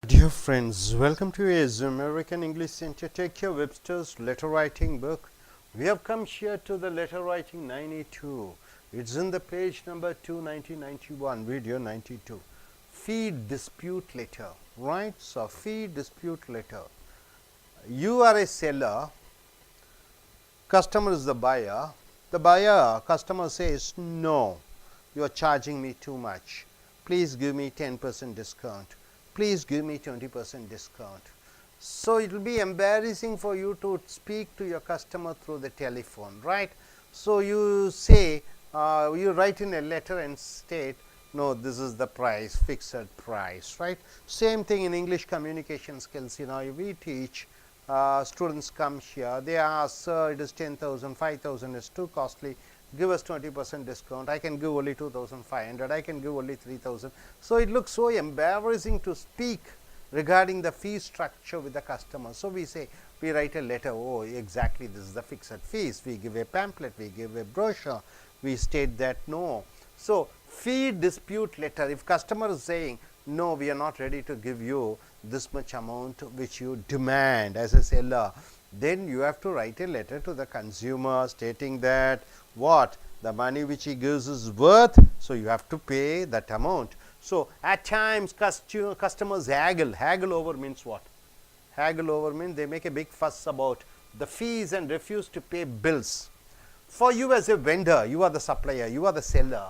Dear friends, welcome to AS American English Center. Take your Webster's letter writing book. We have come here to the letter writing 92. It's in the page number 2, 1991, video 92. Fee dispute letter, right? So, fee dispute letter. You are a seller, customer is the buyer. The buyer, customer says, no, you are charging me too much. Please give me 10% discount. Please give me 20% discount. So, it will be embarrassing for you to speak to your customer through the telephone, right. So, you say you write in a letter and state, no, this is the price, fixed price, right. Same thing in English communication skills, we teach students come here, they ask, sir, it is 10,000, 5,000 is too costly, give us 20% discount, I can give only 2,500, I can give only 3,000. So, it looks so embarrassing to speak regarding the fee structure with the customer. So, we say, we write a letter, oh, exactly, this is the fixed fees, we give a pamphlet, we give a brochure, we state that no. So, fee dispute letter, if customer is saying, no, we are not ready to give you this much amount which you demand as a seller, then you have to write a letter to the consumer stating that what the money which he gives is worth. So, you have to pay that amount. So, at times customers haggle over means what? Haggle over means they make a big fuss about the fees and refuse to pay bills. For you as a vendor, you are the supplier, you are the seller.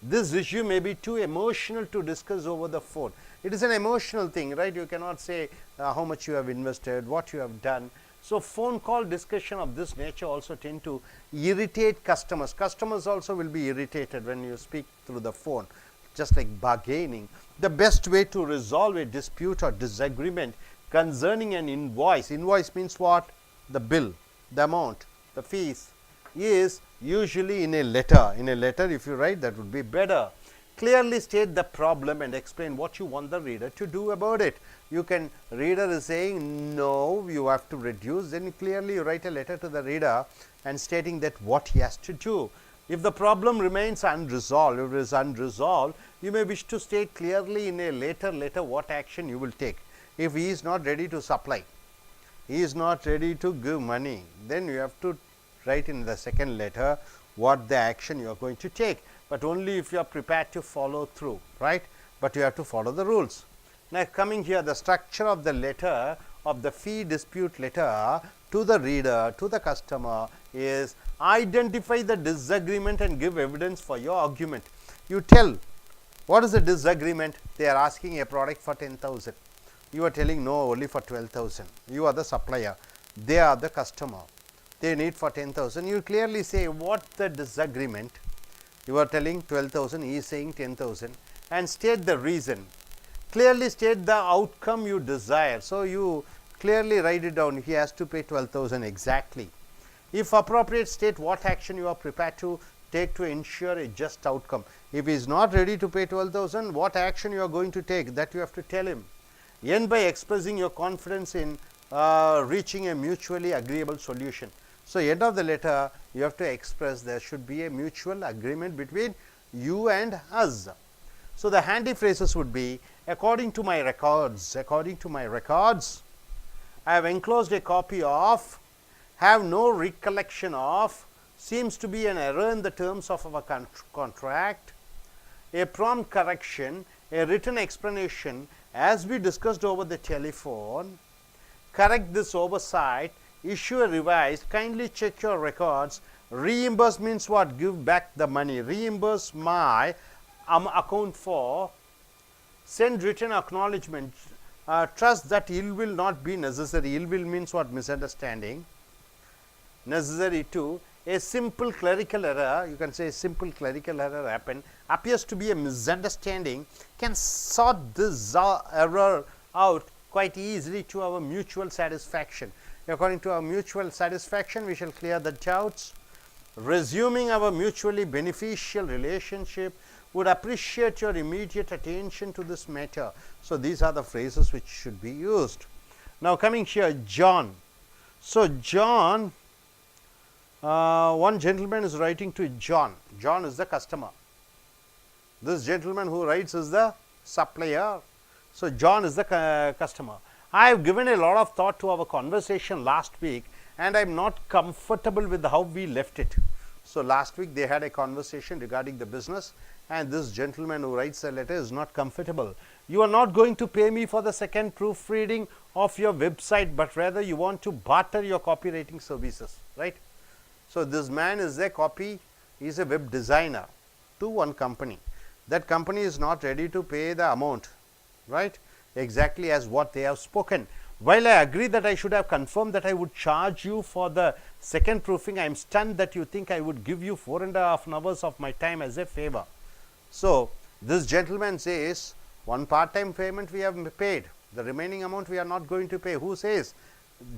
This issue may be too emotional to discuss over the phone. It is an emotional thing, right? You cannot say how much you have invested, what you have done. So, phone call discussion of this nature also tend to irritate customers. Customers also will be irritated when you speak through the phone, just like bargaining. The best way to resolve a dispute or disagreement concerning an invoice means what? The bill, the amount, the fees, is usually in a letter. In a letter, if you write, that would be better. Clearly state the problem and explain what you want the reader to do about it. You can, reader is saying no, you have to reduce, then clearly you write a letter to the reader and stating that what he has to do. If the problem remains unresolved, if it is unresolved, you may wish to state clearly in a later letter what action you will take. If he is not ready to supply, he is not ready to give money, then you have to write in the second letter what the action you are going to take, but only if you are prepared to follow through, right. But you have to follow the rules. Now, coming here, the structure of the letter of the fee dispute letter to the reader, to the customer, is identify the disagreement and give evidence for your argument. You tell what is the disagreement. They are asking a product for 10,000, you are telling no, only for 12,000. You are the supplier, they are the customer, they need for 10,000. You clearly say what the disagreement. You are telling 12,000, he is saying 10,000, and state the reason. Clearly state the outcome you desire. So, you clearly write it down, he has to pay 12,000 exactly. If appropriate, state what action you are prepared to take to ensure a just outcome. If he is not ready to pay 12,000, what action you are going to take, that you have to tell him. End by expressing your confidence in reaching a mutually agreeable solution. So, end of the letter, you have to express there should be a mutual agreement between you and us. So, the handy phrases would be, according to my records, I have enclosed a copy of, have no recollection of, seems to be an error in the terms of our contract, a prompt correction, a written explanation as we discussed over the telephone, correct this oversight, issue a revised, kindly check your records, reimburse means what? Give back the money, reimburse my account for, send written acknowledgement, trust that ill will not be necessary. Ill will means what? Misunderstanding. Necessary to, a simple clerical error, you can say a simple clerical error happened, appears to be a misunderstanding, can sort this error out quite easily to our mutual satisfaction. According to our mutual satisfaction, we shall clear the doubts. Resuming our mutually beneficial relationship, would appreciate your immediate attention to this matter. So, these are the phrases which should be used. Now, coming here, John. So, John, one gentleman is writing to John. John is the customer. This gentleman who writes is the supplier. So, John is the customer. I have given a lot of thought to our conversation last week, and I am not comfortable with how we left it. So, last week they had a conversation regarding the business, and this gentleman who writes a letter is not comfortable. You are not going to pay me for the second proofreading of your website, but rather you want to barter your copywriting services, right. So, this man is a is a web designer to one company. That company is not ready to pay the amount, right, exactly as what they have spoken. While I agree that I should have confirmed that I would charge you for the second proofing, I am stunned that you think I would give you 4.5 hours of my time as a favor. So, this gentleman says, one part-time payment we have paid, the remaining amount we are not going to pay. Who says?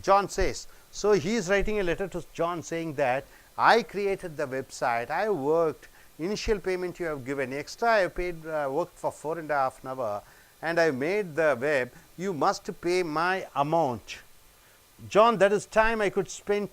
John says. So, he is writing a letter to John saying that I created the website, I worked, initial payment you have given, extra I have paid, worked for 4.5 hours, and I made the web, you must pay my amount. John, that is time I could spend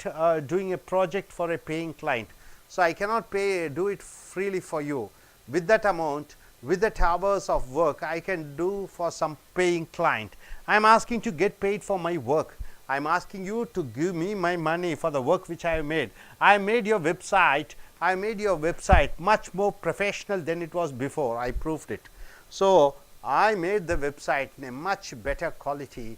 doing a project for a paying client. So, I cannot do it freely for you. With that amount, with that hours of work I can do for some paying client. I am asking to get paid for my work. I am asking you to give me my money for the work which I have made. I made your website. I made your website much more professional than it was before. I proved it. So, I made the website in a much better quality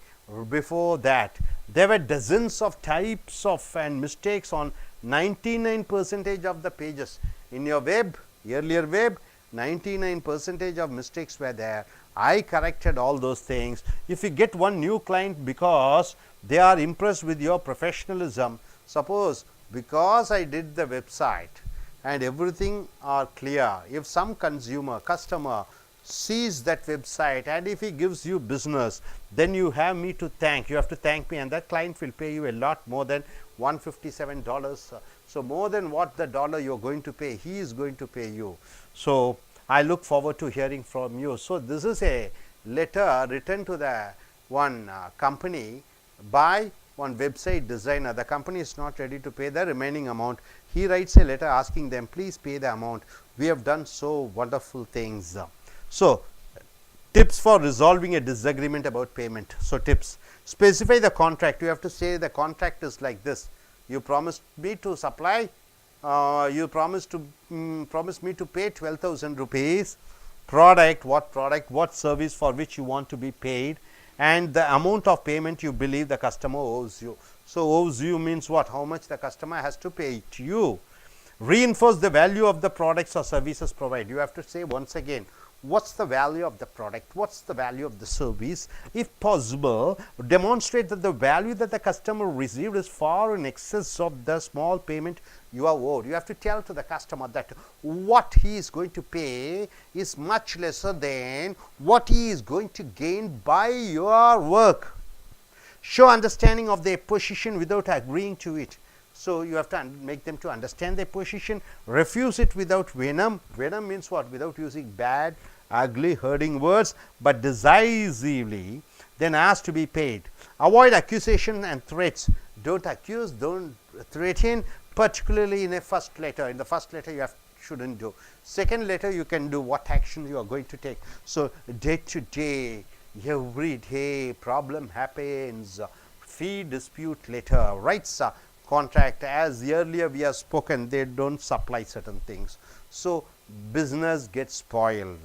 before that. There were dozens of types of and mistakes on 99% of the pages. In your web, earlier web, 99% of mistakes were there. I corrected all those things. If you get one new client because they are impressed with your professionalism, suppose because I did the website and everything are clear, if some customer sees that website and if he gives you business, then you have me to thank. You have to thank me, and that client will pay you a lot more than $157. So, more than what the dollar you are going to pay, he is going to pay you. So, I look forward to hearing from you. So, this is a letter written to the one company by one website designer. The company is not ready to pay the remaining amount. He writes a letter asking them, please pay the amount. We have done so wonderful things. So, tips for resolving a disagreement about payment. So, tips: specify the contract. You have to say the contract is like this. You promised me to supply, you promised me to pay 12,000 rupees product, what service for which you want to be paid, and the amount of payment you believe the customer owes you. So, owes you means what? How much the customer has to pay to you. Reinforce the value of the products or services provided. You have to say once again, what's the value of the product, what's the value of the service. If possible, demonstrate that the value that the customer received is far in excess of the small payment you are owed. You have to tell to the customer that what he is going to pay is much lesser than what he is going to gain by your work. Show understanding of their position without agreeing to it. So, you have to make them to understand their position. Refuse it without venom. Venom means what? Without using bad, ugly, hurting words, but decisively. Then ask to be paid. Avoid accusation and threats. Don't accuse, don't threaten, particularly in a first letter. In the first letter you shouldn't do. Second letter you can do what action you are going to take. So, day to day, every day problem happens. Fee dispute letter, writes a contract. As earlier we have spoken, they don't supply certain things. So, business gets spoiled.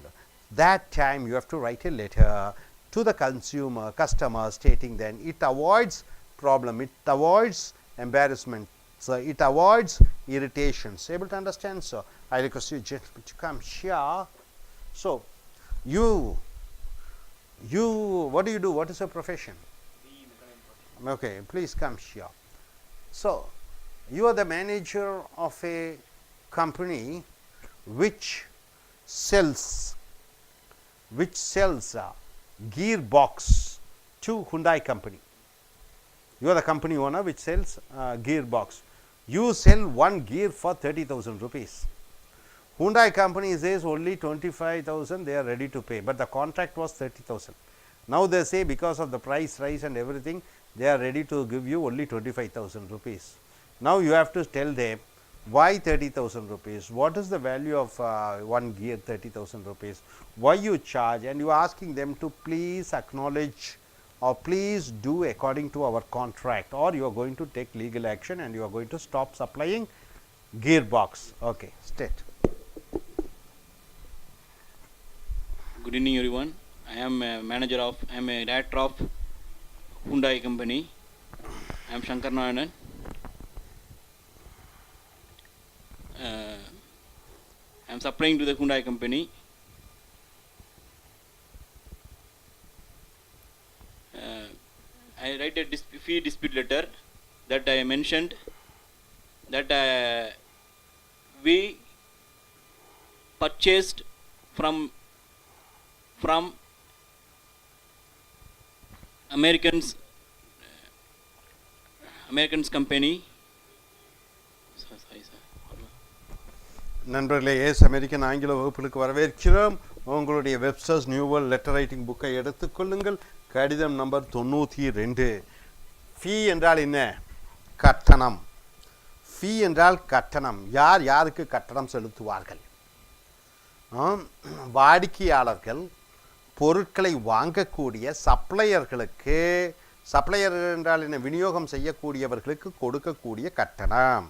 That time you have to write a letter to the customer stating then it avoids problem, it avoids embarrassment, so it avoids irritations. Able to understand? So, I request you gentlemen to come here. So, you what do you do? What is your profession? Okay, please come here. So, you are the manager of a company which sells gearbox to Hyundai company. You are the company owner which sells gearbox. You sell one gear for 30,000 rupees. Hyundai company says only 25,000 they are ready to pay, but the contract was 30,000. Now, they say because of the price rise and everything, they are ready to give you only 25,000 rupees. Now, you have to tell them Why 30,000 rupees? What is the value of one gear 30,000 rupees? Why you charge? And you are asking them to please acknowledge or please do according to our contract, or you are going to take legal action and you are going to stop supplying gearbox. Okay, state. Good evening everyone. I am a director of Hyundai company. I am Shankar Narayanan. I am supplying to the Hyundai company. I write a fee dispute letter that I mentioned that we purchased from Americans company. நண்பர்களே, S American ஆங்கில வகுப்புகளுக்கு வரவேற்கிறோம். உங்களுடைய Webster's new world letter writing புக்கை எடுத்துக்கொள்ளுங்கள். கடிதம் number 92. ஃபீ என்றால் என்ன? கட்டணம். ஃபீ என்றால் கட்டணம். யார் யாருக்கு கட்டணம் செலுத்துவார்கள்? வாடிக்கையாளர்கள் பொருட்களை வாங்கக்கூடிய சப்ளையர்களுக்கு, சப்ளையர் என்றால் என்ன? விநியோகம் செய்யக்கூடியவர்களுக்கு கொடுக்கக்கூடிய கட்டணம்.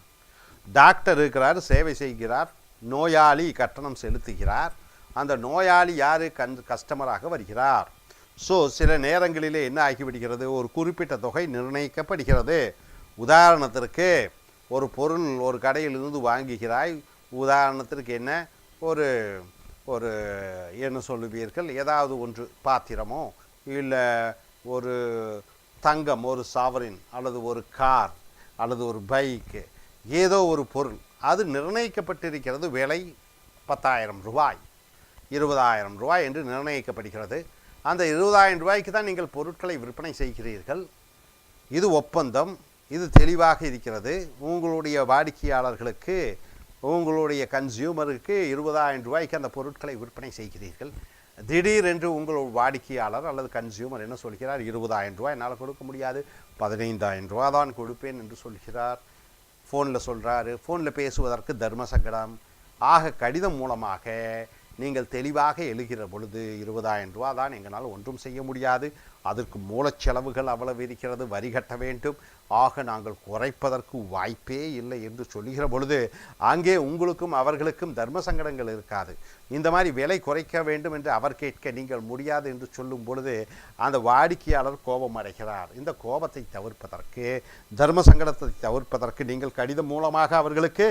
டாக்டர் இருக்கிறார், சேவை செய்கிறார், நோயாளி கட்டணம் செலுத்துகிறார். அந்த நோயாளி யார்? கஸ்டமராக வருகிறார். ஸோ சில நேரங்களிலே என்ன ஆகிவிடுகிறது? ஒரு குறிப்பிட்ட தொகை நிர்ணயிக்கப்படுகிறது. உதாரணத்திற்கு ஒரு பொருள் ஒரு கடையிலிருந்து வாங்குகிறாய். உதாரணத்திற்கு என்ன, ஒரு என்ன சொல்லுவீர்கள், ஏதாவது ஒன்று, பாத்திரமோ இல்லை ஒரு தங்கம், ஒரு சாவரின், அல்லது ஒரு கார், அல்லது ஒரு பைக்கு, ஏதோ ஒரு பொருள், அது நிர்ணயிக்கப்பட்டிருக்கிறது. விலை 10,000 ரூபாய், 20,000 ரூபாய் என்று நிர்ணயிக்கப்படுகிறது. அந்த 20,000 ரூபாய்க்கு தான் நீங்கள் பொருட்களை விற்பனை செய்கிறீர்கள். இது ஒப்பந்தம். இது தெளிவாக இருக்கிறது. உங்களுடைய வாடிக்கையாளர்களுக்கு, உங்களுடைய கன்சியூமருக்கு 20,000 ரூபாய்க்கு அந்த பொருட்களை விற்பனை செய்கிறீர்கள். திடீரென்று உங்கள் வாடிக்கையாளர் அல்லது கன்சியூமர் என்ன சொல்கிறார்? 20,000 ரூபாய் என்னால் கொடுக்க முடியாது, 15,000 ரூபா தான் கொடுப்பேன் என்று சொல்கிறார். ஃபோனில் சொல்கிறாரு. ஃபோனில் பேசுவதற்கு தர்ம சங்கடம். ஆக கடிதம் மூலமாக நீங்கள் தெளிவாக எழுகிற பொழுது 20,000 ரூபா தான், எங்களால் ஒன்றும் செய்ய முடியாது, அதற்கு மூலச்செலவுகள் அவ்வளவு இருக்கிறது, வரி கட்ட வேண்டும், ஆக நாங்கள் குறைப்பதற்கு வாய்ப்பே இல்லை என்று சொல்லுகிற பொழுது அங்கே உங்களுக்கும் அவர்களுக்கும் தர்ம சங்கடங்கள் இருக்காது. இந்த மாதிரி விலை குறைக்க வேண்டும் என்று அவர் கேட்க நீங்கள் முடியாது என்று சொல்லும் பொழுது அந்த வாடிக்கையாளர் கோபம் அடைகிறார். இந்த கோபத்தை தவிர்ப்பதற்கு, தர்ம சங்கடத்தை தவிர்ப்பதற்கு நீங்கள் கடிதம் மூலமாக அவர்களுக்கு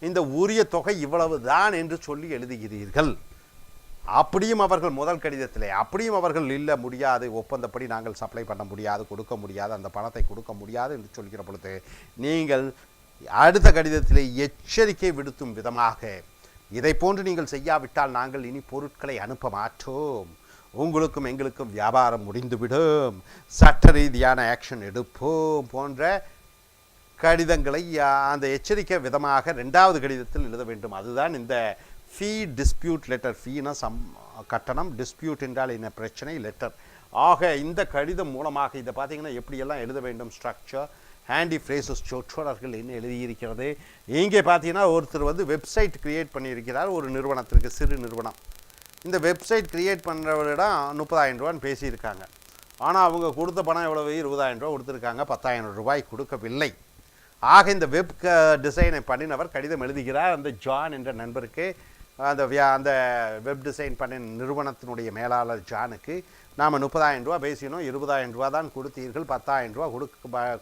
இந்த உரிய தொகை இவ்வளவு தான் என்று சொல்லி எழுதுகிறீர்கள். அப்படியும் அவர்கள் முதல் கடிதத்திலே அப்படியும் அவர்கள் இல்லை, முடியாது, ஒப்பந்தப்படி நாங்கள் சப்ளை பண்ண முடியாது, கொடுக்க முடியாது, அந்த பணத்தை கொடுக்க முடியாது என்று சொல்கிற பொழுது நீங்கள் அடுத்த கடிதத்திலே எச்சரிக்கை விடுத்தும் விதமாக, இதை போன்று நீங்கள் செய்யாவிட்டால் நாங்கள் இனி பொருட்களை அனுப்ப மாட்டோம், உங்களுக்கும் எங்களுக்கும் வியாபாரம் முடிந்துவிடும், சட்ட ரீதியான ஆக்ஷன் எடுப்போம் போன்ற கடிதங்களை அந்த எச்சரிக்கை விதமாக 2வது கடிதத்தில் எழுத வேண்டும். அதுதான் இந்த ஃபீ டிஸ்பியூட் லெட்டர். ஃபீனா கட்டணம், டிஸ்பியூட் என்றால் என்ன பிரச்சனை, லெட்டர். ஆக இந்த கடிதம் மூலமாக இதை பார்த்தீங்கன்னா எப்படியெல்லாம் எழுத வேண்டும், ஸ்ட்ரக்சர், ஹேண்டி ஃப்ரேசஸ், சொற்றொடர்கள் என்ன எழுதியிருக்கிறது. இங்கே பார்த்தீங்கன்னா ஒருத்தர் வெப்சைட் க்ரியேட் பண்ணியிருக்கிறார் ஒரு நிறுவனத்திற்கு, சிறு நிறுவனம். இந்த வெப்சைட் க்ரியேட் பண்ணுறவரிடம் 30,000 ரூபான்னு பேசியிருக்காங்க. ஆனால் அவங்க கொடுத்த பணம் எவ்வளவு? 20,000 ரூபா கொடுத்துருக்காங்க, 10,000 ரூபாய் கொடுக்கவில்லை. ஆக இந்த வெப் டிசைனை பண்ணினவர் கடிதம் எழுதுகிறார் அந்த ஜான் என்ற நண்பருக்கு. அந்த வெப் டிசைன் பண்ணின நிறுவனத்தினுடைய மேலாளர் ஜானுக்கு, நாம் 30,000 ரூபா பேசினோம், 20,000 ரூபா தான் கொடுத்தீர்கள், 10,000 ரூபா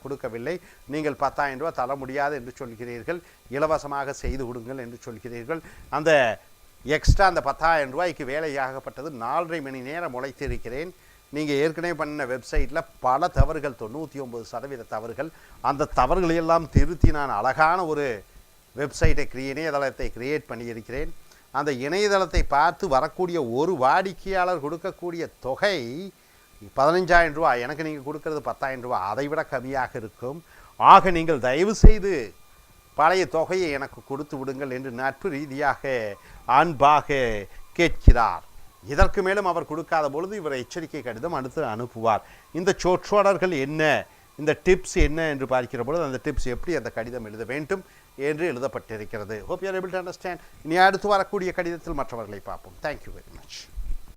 கொடுக்கவில்லை, நீங்கள் 10,000 ரூபா தர முடியாது என்று சொல்கிறீர்கள், இலவசமாக செய்து கொடுங்கள் என்று சொல்கிறீர்கள். அந்த எக்ஸ்ட்ரா அந்த 10,000 ரூபாய்க்கு வேலையாகப்பட்டது 4.5 மணி நேரம் உழைத்திருக்கிறேன். நீங்கள் ஏற்கனவே பண்ண வெப்சைட்டில் பல தவறுகள், 99% தவறுகள், அந்த தவறுகளையெல்லாம் திருத்தி நான் அழகான ஒரு வெப்சைட்டை இணையதளத்தை கிரியேட் பண்ணியிருக்கிறேன். அந்த இணையதளத்தை பார்த்து வரக்கூடிய ஒரு வாடிக்கையாளர் கொடுக்கக்கூடிய தொகை 15,000 ரூபா, எனக்கு நீங்கள் கொடுக்கறது 10,000 ரூபா, அதை விட கம்மியாக இருக்கும். ஆக நீங்கள் தயவு செய்து பழைய தொகையை எனக்கு கொடுத்து விடுங்கள் என்று நட்பு ரீதியாக அன்பாக கேட்கிறார். இதற்கு மேலும் அவர் கொடுக்காத பொழுது இவர் எச்சரிக்கை கடிதம் அடுத்து அனுப்புவார். இந்த சொற்றொடர்கள் என்ன, இந்த டிப்ஸ் என்ன என்று பார்க்கிற பொழுது அந்த டிப்ஸ் எப்படி அந்த கடிதம் எழுத வேண்டும் என்று எழுதப்பட்டிருக்கிறது. Hope you are able to understand. இனி அடுத்து வரக்கூடிய கடிதத்தில் மற்றவர்களை பார்ப்போம். Thank you very much.